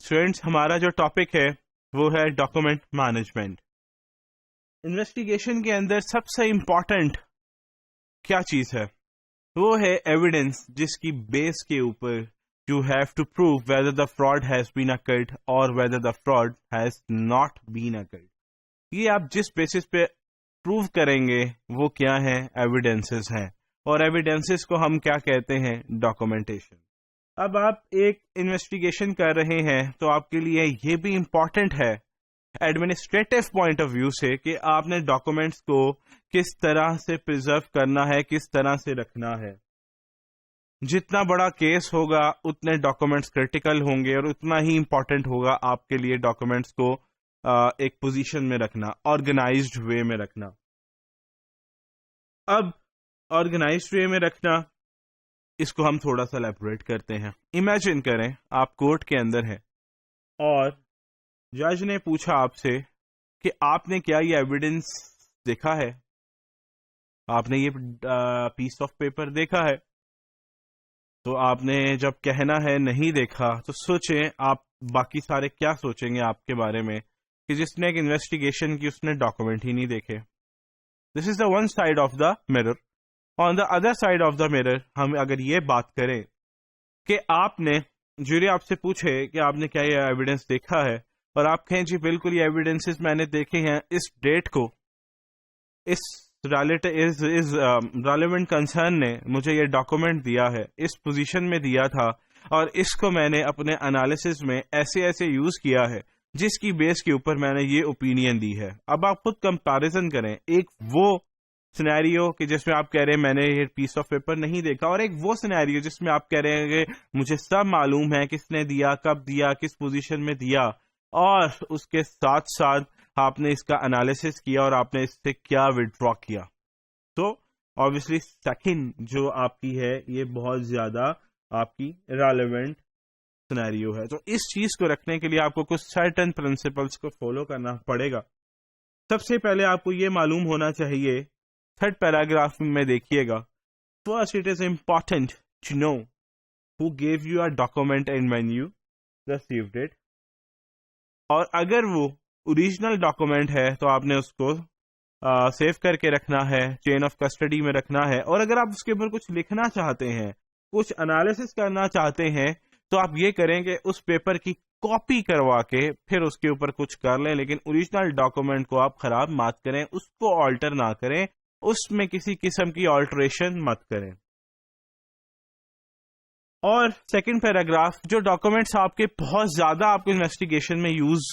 Students ہمارا جو topic ہے وہ ہے ڈاکومنٹ مینجمنٹ. انویسٹیگیشن کے اندر سب سے امپورٹنٹ کیا چیز ہے؟ وہ ہے ایویڈنس، جس کی بیس کے اوپر you have to prove whether the fraud has been occurred or whether the fraud has not been occurred. یہ آپ جس بیسس پہ پروو کریں گے وہ کیا ہیں؟ ایویڈنسز ہیں. اور ایویڈنسز کو ہم کیا کہتے ہیں؟ ڈاکومنٹیشن. اب آپ ایک انویسٹیگیشن کر رہے ہیں تو آپ کے لیے یہ بھی امپورٹنٹ ہے ایڈمنسٹریٹو پوائنٹ آف ویو سے کہ آپ نے ڈاکومنٹس کو کس طرح سے پرزرو کرنا ہے، کس طرح سے رکھنا ہے. جتنا بڑا کیس ہوگا اتنے ڈاکومنٹس کریٹیکل ہوں گے اور اتنا ہی امپورٹنٹ ہوگا آپ کے لیے ڈاکومنٹس کو ایک پوزیشن میں رکھنا، آرگنائزڈ وے میں رکھنا. اب آرگنائزڈ وے میں رکھنا، اس کو ہم تھوڑا سا الیبوریٹ کرتے ہیں. امیجن کریں آپ کورٹ کے اندر ہیں اور جج نے پوچھا آپ سے کہ آپ نے کیا یہ ایویڈنس دیکھا ہے، آپ نے یہ پیس آف پیپر دیکھا ہے. تو آپ نے جب کہنا ہے نہیں دیکھا تو سوچیں آپ باقی سارے کیا سوچیں گے آپ کے بارے میں کہ جس نے ایک انویسٹیگیشن کی اس نے ڈاکومنٹ ہی نہیں دیکھے. This is the one side of the mirror. On the other side of the mirror ہم اگر یہ بات کریں کہ آپ نے جوری آپ سے پوچھے کہ آپ نے کیا یہ ایویڈنس دیکھا ہے اور آپ کہیں جی بالکل یہ ایویڈنسز میں نے دیکھے ہیں، اس ڈیٹ کو اس ریلیونٹ کنسرن نے مجھے یہ ڈاکومنٹ دیا ہے، اس پوزیشن میں دیا تھا اور اس کو میں نے اپنے انالیسز میں ایسے یوز کیا ہے جس کی بیس کے اوپر میں نے یہ اوپینین دی ہے. اب آپ خود کمپیریزن کریں، ایک وہ سینیریو کہ جس میں آپ کہہ رہے ہیں میں نے یہ پیس آف پیپر نہیں دیکھا، اور ایک وہ سینیریو جس میں آپ کہہ رہے ہیں کہ مجھے سب معلوم ہے کس نے دیا، کب دیا، کس پوزیشن میں دیا، اور اس کے ساتھ ساتھ آپ نے اس کا انالیسس کیا اور آپ نے اس سے کیا وڈرا کیا. تو obviously سیکنڈ جو آپ کی ہے یہ بہت زیادہ آپ کی ریلیونٹ سینیریو ہے. تو اس چیز کو رکھنے کے لیے آپ کو کچھ سرٹن پرنسپلس کو فالو کرنا پڑے گا. سب سے پہلے آپ کو یہ معلوم ہونا چاہیے، تھرڈ پیراگراف میں دیکھیے گا، first it is important to know who gave you a document and when you received it. اور اگر وہ اوریجنل ڈاکومنٹ ہے تو آپ نے اس کو سیو کر کے رکھنا ہے، چین آف کسٹڈی میں رکھنا ہے. اور اگر آپ اس کے اوپر کچھ لکھنا چاہتے ہیں، کچھ انالیسس کرنا چاہتے ہیں، تو آپ یہ کریں کہ اس پیپر کی کاپی کروا کے پھر اس کے اوپر کچھ کر لیں، لیکن اوریجنل ڈاکومنٹ کو آپ خراب مت کریں، اس کو آلٹر نہ کریں، اس میں کسی قسم کی آلٹریشن مت کریں. اور سیکنڈ پیراگراف، جو ڈاکومنٹس آپ کے بہت زیادہ آپ کو انویسٹیگیشن میں یوز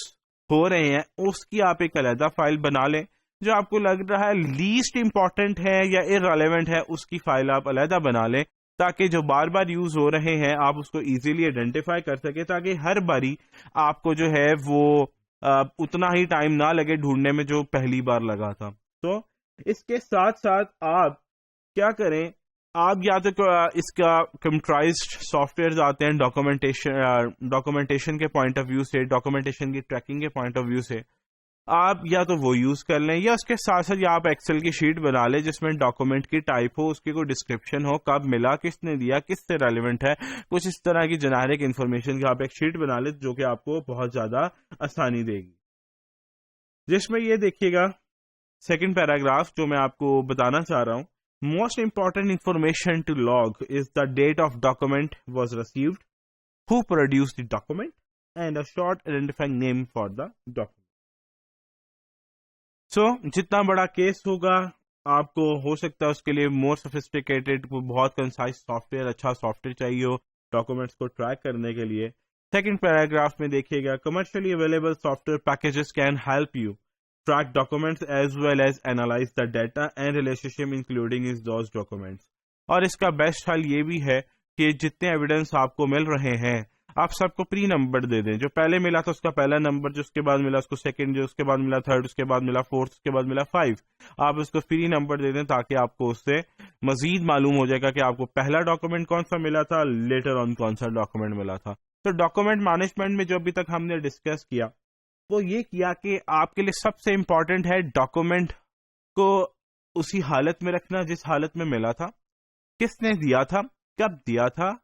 ہو رہے ہیں اس کی آپ ایک علیحدہ فائل بنا لیں. جو آپ کو لگ رہا ہے لیسٹ امپورٹنٹ ہے یا ارریلیونٹ ہے اس کی فائل آپ علیحدہ بنا لیں، تاکہ جو بار بار یوز ہو رہے ہیں آپ اس کو ایزیلی آئیڈینٹیفائی کر سکیں، تاکہ ہر باری آپ کو جو ہے وہ اتنا ہی ٹائم نہ لگے ڈھونڈنے میں جو پہلی بار لگا تھا. تو اس کے ساتھ ساتھ آپ کیا کریں، آپ یا تو اس کا کمپیوٹرائزڈ سافٹ ویئر آتے ہیں ڈاکومنٹیشن کے پوائنٹ آف ویو سے، ڈاکومنٹیشن کی ٹریکنگ کے پوائنٹ آف ویو سے، آپ یا تو وہ یوز کر لیں، یا اس کے ساتھ ساتھ یا آپ ایکسل کی شیٹ بنا لیں جس میں ڈاکومنٹ کی ٹائپ ہو، اس کی کوئی ڈسکرپشن ہو، کب ملا، کس نے دیا، کس سے ریلیونٹ ہے، کچھ اس طرح کی جنیرک انفارمیشن کی آپ ایک شیٹ بنا لیں جو کہ آپ کو بہت زیادہ آسانی دے گی. جس میں یہ دیکھیے گا سیکنڈ پیراگراف جو میں آپ کو بتانا چاہ رہا ہوں، most important information to log is the date of document was received, who produce the document and a short identifying name for the document. So جتنا بڑا کیس ہوگا آپ کو ہو سکتا ہے اس کے لیے مور سوفسٹیکیٹڈ بہت کنسائز سافٹ ویئر، اچھا سافٹ ویئر چاہیے ہو ڈاکومنٹس کو ٹریک کرنے کے لیے. سیکنڈ پیراگراف میں دیکھیے گا، commercially available software packages can help you track documents as well as analyse the data and relationship including those documents. اور اس کا بیسٹ حل یہ بھی ہے کہ جتنے ایویڈنس آپ کو مل رہے ہیں آپ سب کو پری نمبر دے دیں. جو پہلے ملا تھا اس کا پہلا نمبر، جو اس کے بعد ملا اس کو سیکنڈ، جو اس کے بعد ملا تھرڈ، اس کے بعد ملا فورتھ، اس کے بعد ملا 5. آپ اس کو پری نمبر دے دیں تاکہ آپ کو اس سے مزید معلوم ہو جائے گا کہ آپ کو پہلا ڈاکومنٹ کون سا ملا تھا، لیٹر آن کون سا ڈاکومنٹ ملا تھا. تو ڈاکومنٹ مینجمنٹ میں جو ابھی تک ہم نے ڈسکس کیا وہ یہ کیا کہ آپ کے لیے سب سے امپورٹنٹ ہے ڈاکومنٹ کو اسی حالت میں رکھنا جس حالت میں ملا تھا، کس نے دیا تھا، کب دیا تھا،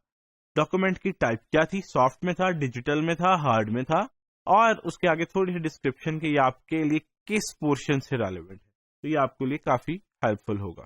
ڈاکومنٹ کی ٹائپ کیا تھی، سافٹ میں تھا، ڈیجیٹل میں تھا، ہارڈ میں تھا، اور اس کے آگے تھوڑی سی ڈسکرپشن کہ یہ آپ کے لیے کس پورشن سے ریلیونٹ ہے. تو یہ آپ کے لیے کافی ہیلپ فل ہوگا.